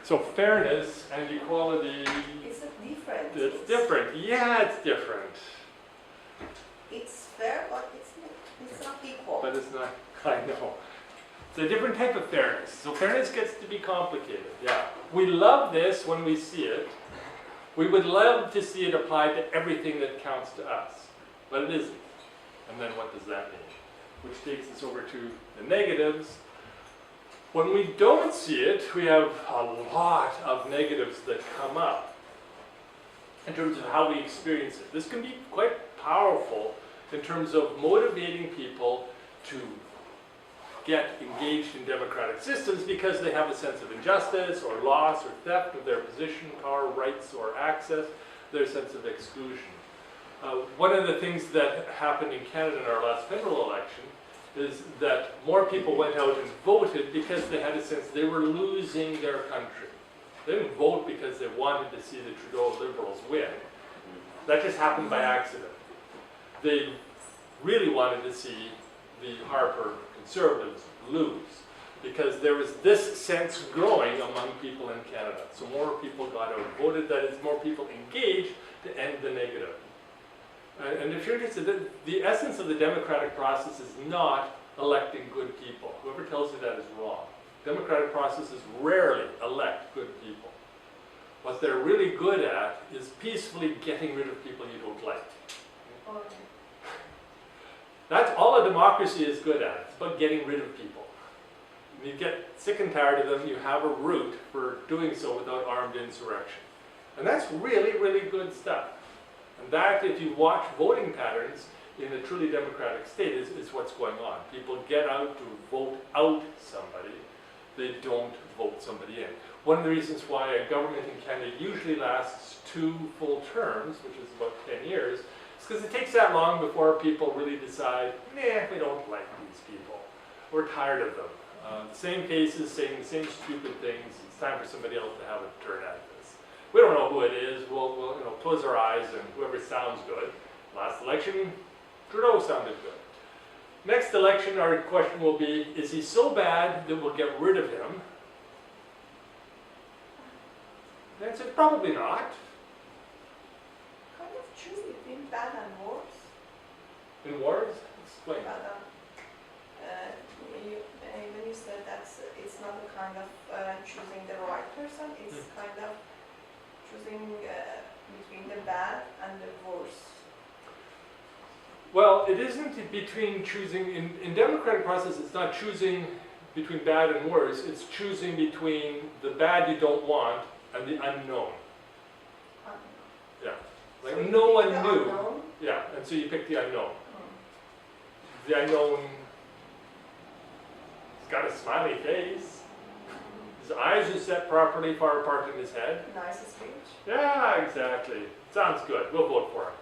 So fairness and equality. Is it different? It's different. Yeah, it's different. It's fair, but it's not equal. But it's not, I know. It's a different type of fairness. So fairness gets to be complicated, yeah. We love this when we see it. We would love to see it applied to everything that counts to us, but it isn't. And then what does that mean? Which takes us over to the negatives. When we don't see it, we have a lot of negatives that come up in terms of how we experience it. This can be quite powerful in terms of motivating people to get engaged in democratic systems because they have a sense of injustice or loss or theft of their position, power, rights, or access, their sense of exclusion. One of the things that happened in Canada in our last federal election is that more people went out and voted because they had a sense they were losing their country. They didn't vote because they wanted to see the Trudeau Liberals win. That just happened by accident. They really wanted to see the Harper Conservatives lose because there was this sense growing among people in Canada. So more people got out and voted, that is, more people engaged to end the negative. And if you're interested, the essence of the democratic process is not electing good people. Whoever tells you that is wrong. Democratic processes rarely elect good people. What they're really good at is peacefully getting rid of people you don't like. Okay. That's all a democracy is good at. It's about getting rid of people. When you get sick and tired of them, you have a route for doing so without armed insurrection. And that's really, really good stuff. And that, if you watch voting patterns in a truly democratic state, is what's going on. People get out to vote out somebody. They don't vote somebody in. One of the reasons why a government in Canada usually lasts 2 full terms, which is about 10 years, is because it takes that long before people really decide, nah, we don't like these people. We're tired of them. The same faces saying the same stupid things. It's time for somebody else to have a turn at this. We don't know who it is. We'll close our eyes and whoever sounds good. Last election, Trudeau sounded good. Next election, our question will be, is he so bad that we'll get rid of him? The answer is probably not. Kind of choose between bad and worse. In wars? Explain. But, when you said that it's not a kind of choosing the right person, it's kind of choosing between the bad and the worse. Well, it isn't between choosing, in democratic process, it's not choosing between bad and worse, it's choosing between the bad you don't want and the unknown. Yeah, like So no one the knew. unknown. Yeah, and so you pick the unknown. The unknown, he's got a smiley face. His eyes are set properly far apart in his head. Nice speech. Yeah, exactly. Sounds good. We'll vote for him.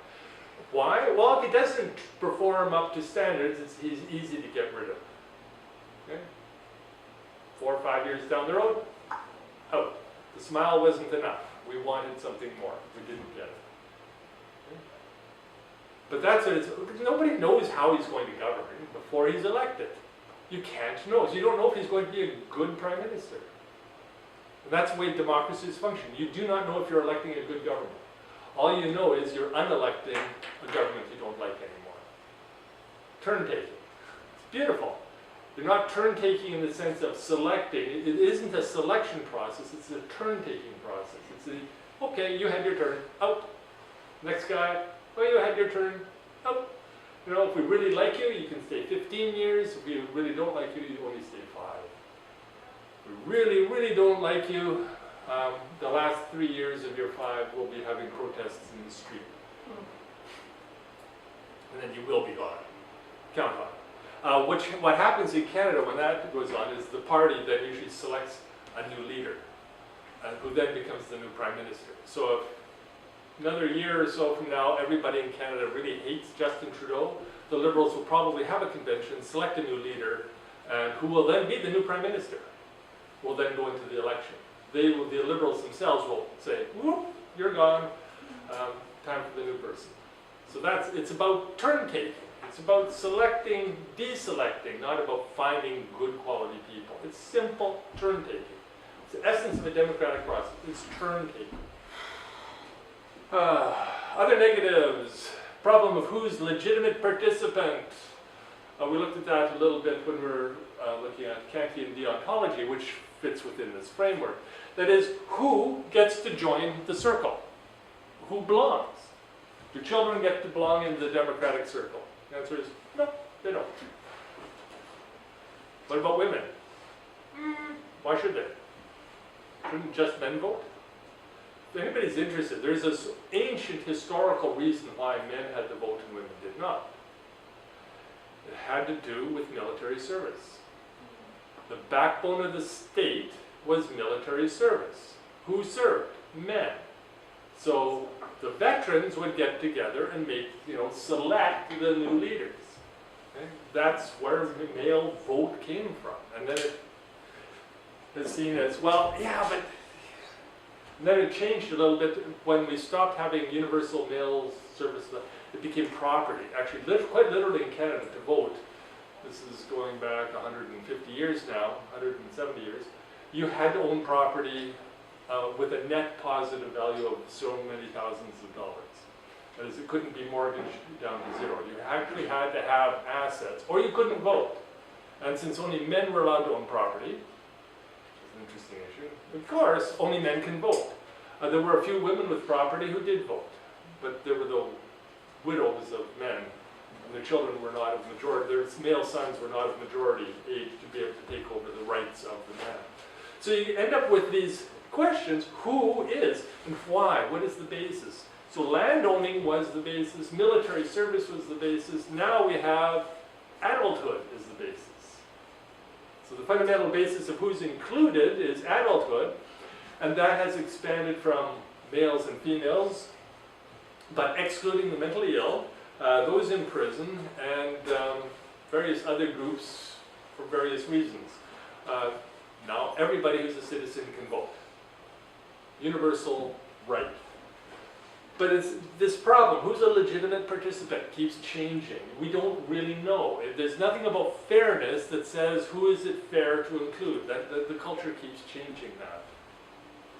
Why? Well, if he doesn't perform up to standards, he's easy to get rid of. Okay? 4 or 5 years down the road, out. The smile wasn't enough. We wanted something more. We didn't get it. Okay? But that's what it's, nobody knows how he's going to govern before he's elected. You can't know. So you don't know if he's going to be a good prime minister. And that's the way democracies function. You do not know if you're electing a good government. All you know is you're unelecting a government you don't like anymore. Turn-taking. It's beautiful. You're not turn-taking in the sense of selecting. It isn't a selection process, it's a turn-taking process. It's a, okay, you had your turn, out. Next guy, well, you had your turn, out. You know, if we really like you, you can stay 15 years. If we really don't like you, you only stay 5. If we really, really don't like you, the last 3 years of your 5 will be having protests in the street. And then you will be gone. Count on it. What happens in Canada when that goes on is the party then usually selects a new leader, who then becomes the new prime minister. So if another year or so from now, everybody in Canada really hates Justin Trudeau, the Liberals will probably have a convention, select a new leader, and who will then be the new prime minister. Will then go into the election. The Liberals themselves will say, whoop, you're gone, time for the new person. So it's about turn-taking. It's about selecting, deselecting, not about finding good quality people. It's simple turn-taking. It's the essence of a democratic process. It's turn taking. Other negatives. Problem of who's legitimate participant. We looked at that a little bit when we were looking at Kantian deontology, which fits within this framework. That is, who gets to join the circle? Who belongs? Do children get to belong in the democratic circle? The answer is no, they don't. What about women? Why should they? Shouldn't just men vote? If anybody's interested, there's this ancient historical reason why men had to vote and women did not. It had to do with military service. The backbone of the state was military service. Who served? Men. So the veterans would get together and make, select the new leaders. Okay? That's where the male vote came from. And then it is seen as, well, yeah, but and then it changed a little bit when we stopped having universal male service. It became property. Actually, quite literally in Canada, to vote, this is going back 150 years now, 170 years, you had to own property with a net positive value of so many thousands of dollars. That is, it couldn't be mortgaged down to zero. You actually had to have assets, or you couldn't vote. And since only men were allowed to own property, an interesting issue. Of course, only men can vote. There were a few women with property who did vote, but there were the widows of men, and their children were not of majority. Their male sons were not of majority age to be able to take over the rights of the man. So you end up with these questions: who is and why? What is the basis? So land owning was the basis. Military service was the basis. Now we have adulthood is the basis. So the fundamental basis of who's included is adulthood, and that has expanded from males and females, but excluding the mentally ill, those in prison, and various other groups for various reasons. Now everybody who's a citizen can vote. Universal right. But it's this problem, who's a legitimate participant, keeps changing. We don't really know. There's nothing about fairness that says who is it fair to include. The culture keeps changing that.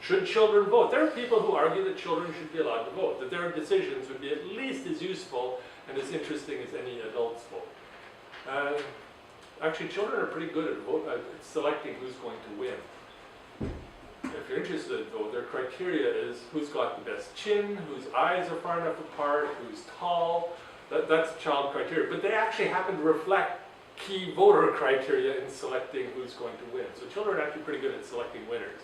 Should children vote? There are people who argue that children should be allowed to vote, that their decisions would be at least as useful and as interesting as any adult's vote. Actually, children are pretty good at selecting who's going to win. If you're interested, though, their criteria is who's got the best chin, whose eyes are far enough apart, who's tall. That's child criteria. But they actually happen to reflect key voter criteria in selecting who's going to win. So children are actually pretty good at selecting winners.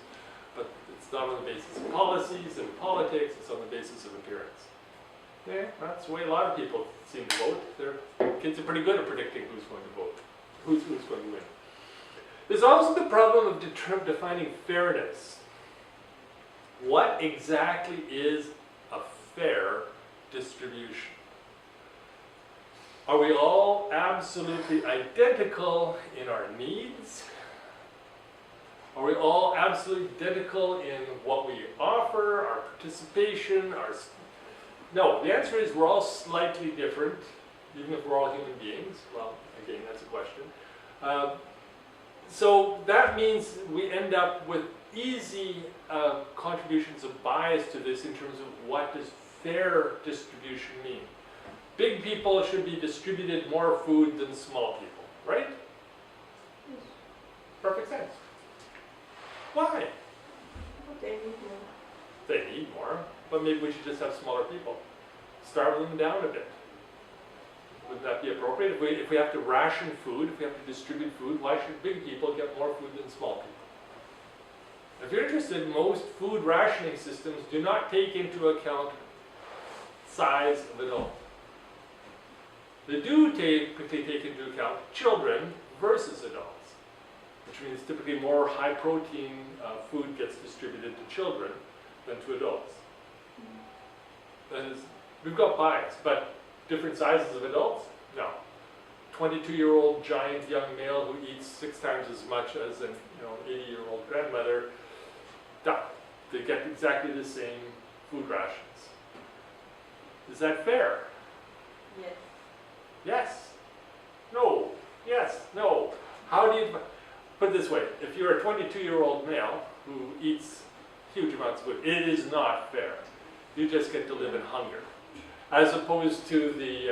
But it's not on the basis of policies and politics, it's on the basis of appearance. Yeah, that's the way a lot of people seem to vote. Their kids are pretty good at predicting who's going to vote, who's going to win. There's also the problem of defining fairness. What exactly is a fair distribution? Are we all absolutely identical in our needs? Are we all absolutely identical in what we offer, our participation, No, the answer is we're all slightly different, even if we're all human beings. Well, again, that's a question. So that means we end up with easy contributions of bias to this in terms of what does fair distribution mean. Big people should be distributed more food than small people, right? Perfect sense. Why? They need more. They need more, but maybe we should just have smaller people. Starve them down a bit. Would that be appropriate? If we have to ration food, if we have to distribute food, why should big people get more food than small people? If you're interested, most food rationing systems do not take into account size of adult. They do take into account children versus adults, which means typically more high protein food gets distributed to children than to adults. That is, we've got bias, but different sizes of adults? No. 22-year-old giant young male who eats 6 times as much as an 80-year-old grandmother, they get exactly the same food rations. Is that fair? Yes. Yes. No. Yes. No. How do you... Put it this way, if you're a 22-year-old male who eats huge amounts of food, it is not fair. You just get to live in hunger. As opposed to the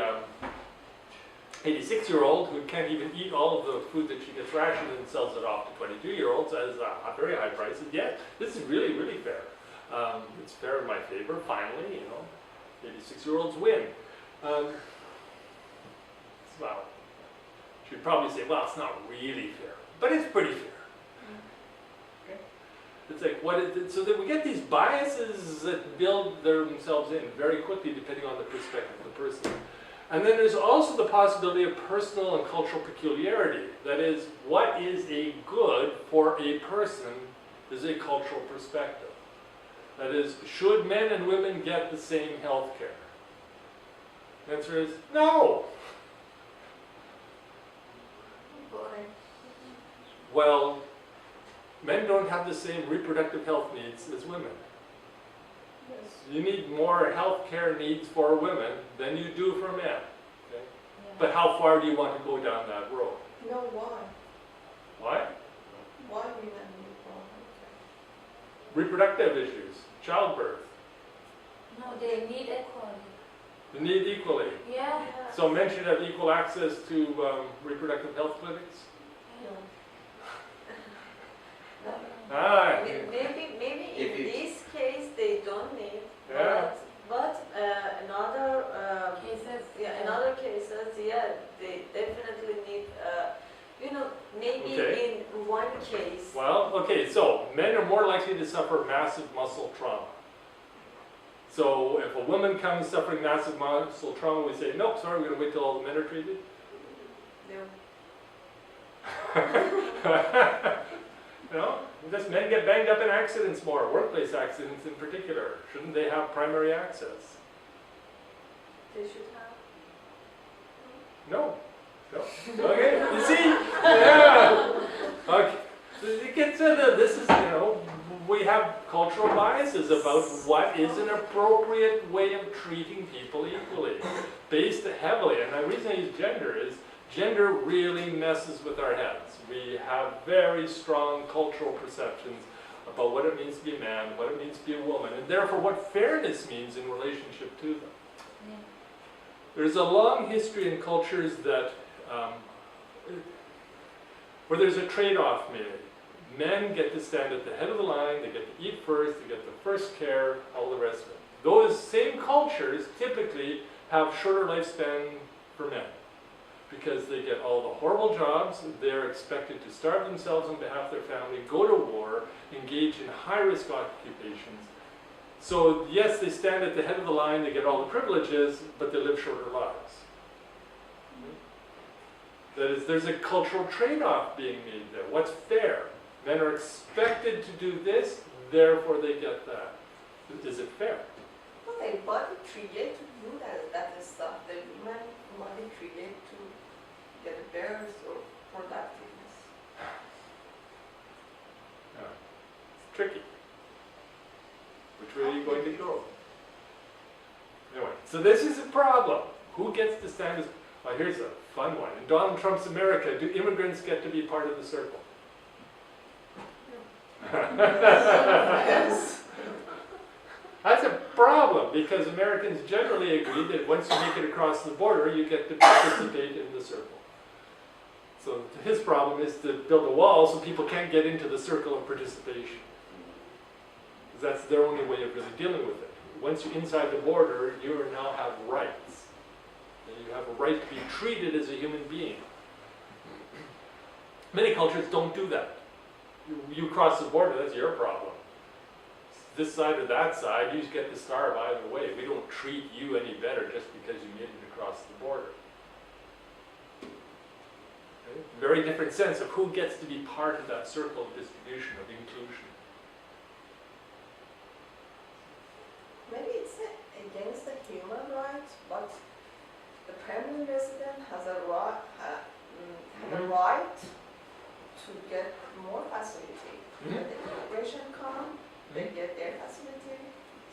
86-year-old who can't even eat all of the food that she gets rationed and sells it off to 22-year-olds at very high prices. Yeah, this is really, really fair. It's fair in my favor, finally, you know. 86-year-olds win. Well, you'd probably say, well, it's not really fair, but it's pretty fair. Okay? It's like, what is it? So that we get these biases that build themselves in very quickly depending on the perspective of the person. And then there's also the possibility of personal and cultural peculiarity. That is, what is a good for a person is a cultural perspective. That is, should men and women get the same health care? The answer is no. Why? Well, men don't have the same reproductive health needs as women. Yes. You need more health care needs for women than you do for men. Okay? Yeah. But how far do you want to go down that road? No, why? Why? Why women need more healthcare? Reproductive issues, childbirth. No, they need equality. You need equally. Yeah. So men should have equal access to reproductive health clinics? No. Ah, Maybe If in you- this case they don't need, yeah. but in other Cases. in other cases, yeah, they definitely need. Maybe Okay. in one case. Well, okay, so men are more likely to suffer massive muscle trauma. So if a woman comes suffering massive muscle trauma, we say, nope, sorry, we're going to wait till all the men are treated. No. No, just men get banged up in accidents more, workplace accidents in particular. Shouldn't they have primary access? They should have. No. No. Okay, you see? Yeah. Okay. You get to this is, we have cultural biases about what is an appropriate way of treating people equally, based heavily, and the reason I use gender is, gender really messes with our heads. We have very strong cultural perceptions about what it means to be a man, what it means to be a woman, and therefore what fairness means in relationship to them. Yeah. There's a long history in cultures that, where there's a trade-off made. Men get to stand at the head of the line, they get to eat first, they get the first care, all the rest of it. Those same cultures typically have shorter lifespan for men because they get all the horrible jobs, they're expected to starve themselves on behalf of their family, go to war, engage in high-risk occupations. So yes, they stand at the head of the line, they get all the privileges, but they live shorter lives. That is, there's a cultural trade-off being made there. What's fair? Men are expected to do this, therefore they get that. Is it fair? Well, their body created to do that stuff. The woman body created to get a birth or productiveness. It's tricky. Which way are you going to go? Anyway, so this is a problem. Who gets to stand as... Well, here's a fun one. In Donald Trump's America, do immigrants get to be part of the circle? Yes. That's a problem because Americans generally agree that once you make it across the border, you get to participate in the circle. So his problem is to build a wall so people can't get into the circle of participation. Because that's their only way of really dealing with it. Once you're inside the border, you now have rights. And you have a right to be treated as a human being. Many cultures don't do that. You cross the border, that's your problem. This side or that side, you get to starve either way. We don't treat you any better just because you made it across the border. Okay? Very different sense of who gets to be part of that circle of distribution, of inclusion. Maybe it's against the human rights, but the permanent resident has a right, right to get more facility. Mhm. When the immigration come, they get their facility,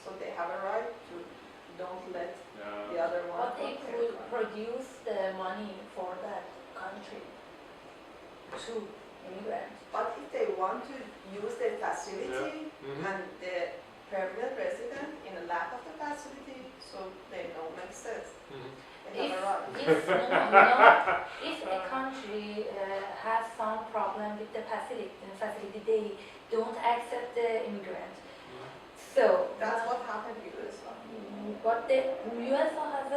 so they have a right to don't let the other one. But they come could their country. produce the money for that country too, immigrants. But if they want to use the facility Mhm. and the permanent resident in a lack of the facility, so they don't make sense. Mhm. They have a right. If a country has some problem with the facility, they don't accept the immigrant. So That's what happened in US. but the USA has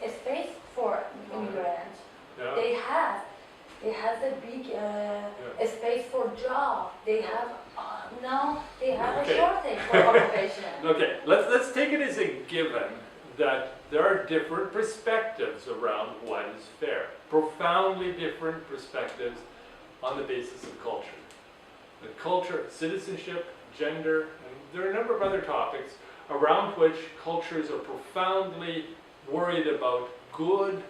a space for immigrants. Yeah. They has a big a space for job. They have now they have Okay. a shortage for occupation. Okay, let's take it as a given that there are different perspectives around what is fair. Profoundly different perspectives on the basis of culture. The culture, citizenship, gender, and there are a number of other topics around which cultures are profoundly worried about good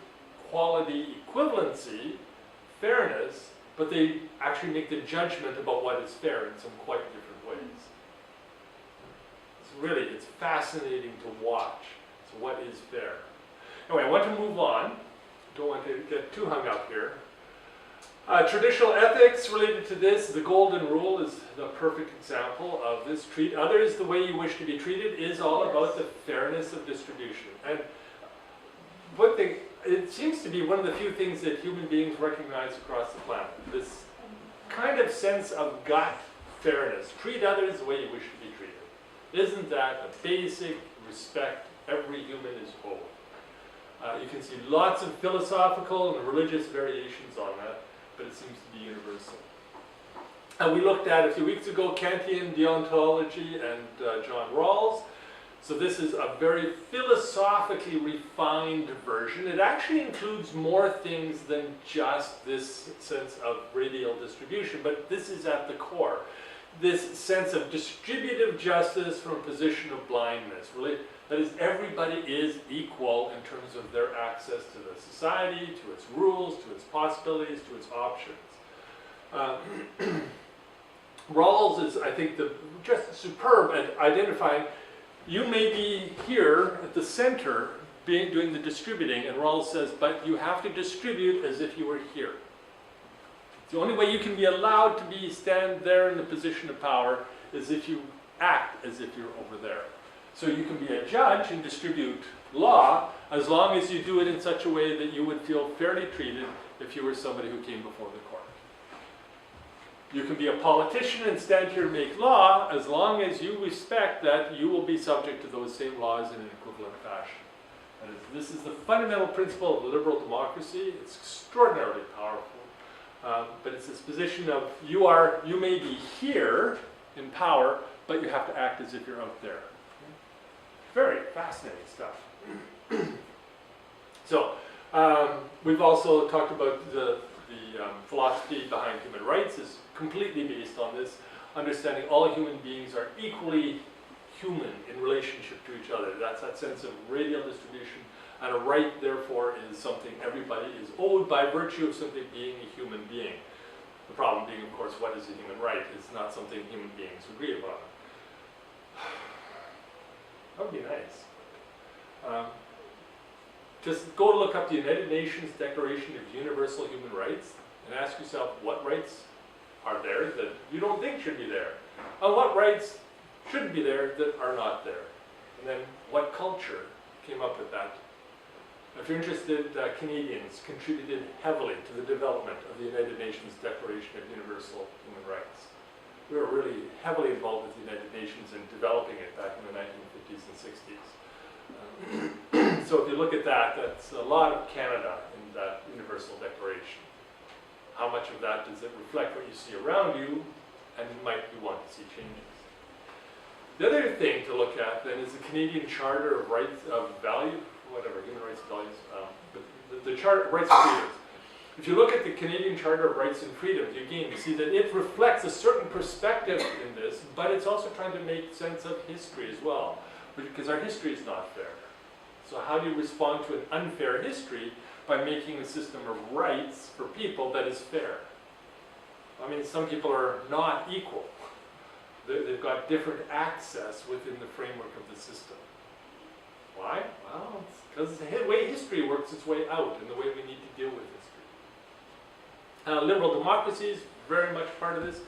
quality equivalency, fairness, but they actually make the judgment about what is fair in some quite different ways. It's fascinating to watch. So what is fair? Anyway, I want to move on. Don't want to get too hung up here. Traditional ethics related to this, the golden rule is the perfect example of this. Treat others the way you wish to be treated is all about the fairness of distribution. And one thing, it seems to be one of the few things that human beings recognize across the planet. This kind of sense of gut fairness. Treat others the way you wish to be treated. Isn't that a basic respect every human is owed? You can see lots of philosophical and religious variations on that, but it seems to be universal. And we looked at a few weeks ago Kantian deontology and John Rawls. So this is a very philosophically refined version. It actually includes more things than just this sense of radial distribution, but this is at the core. This sense of distributive justice from a position of blindness. Really, that is, everybody is equal in terms of their access to the society, to its rules, to its possibilities, to its options. Rawls is, I think, just superb at identifying. You may be here at the center doing the distributing, and Rawls says, but you have to distribute as if you were here. The only way you can be allowed to stand there in the position of power is if you act as if you're over there. So you can be a judge and distribute law as long as you do it in such a way that you would feel fairly treated if you were somebody who came before the court. You can be a politician and stand here and make law as long as you respect that you will be subject to those same laws in an equivalent fashion. And this is the fundamental principle of liberal democracy. It's extraordinarily powerful. But it's this position of you may be here in power, but you have to act as if you're out there. Very fascinating stuff. So we've also talked about the philosophy behind human rights is completely based on this understanding all human beings are equally human in relationship to each other. That's that sense of radial distribution. And a right, therefore, is something everybody is owed by virtue of simply being a human being. The problem being, of course, what is a human right? It's not something human beings agree about. That would be nice. Just go look up the United Nations Declaration of Universal Human Rights and ask yourself what rights are there that you don't think should be there, and what rights shouldn't be there that are not there. And then what culture came up with that. If you're interested, Canadians contributed heavily to the development of the United Nations Declaration of Universal Human Rights. We were really heavily involved with the United Nations in developing it back in the 1950s and 60s. So if you look at that, that's a lot of Canada in that Universal Declaration. How much of that does it reflect what you see around you, and might you want to see changes? The other thing to look at then is the Canadian Charter of Rights of Value, whatever, human rights and values, but the Charter of Rights and Freedoms. If you look at the Canadian Charter of Rights and Freedoms, again, you see that it reflects a certain perspective in this, but it's also trying to make sense of history as well, because our history is not fair. So how do you respond to an unfair history by making a system of rights for people that is fair? I mean, some people are not equal. They've got different access within the framework of the system. Why? Well, it's because the way history works its way out and the way we need to deal with history. Liberal democracy is very much part of this.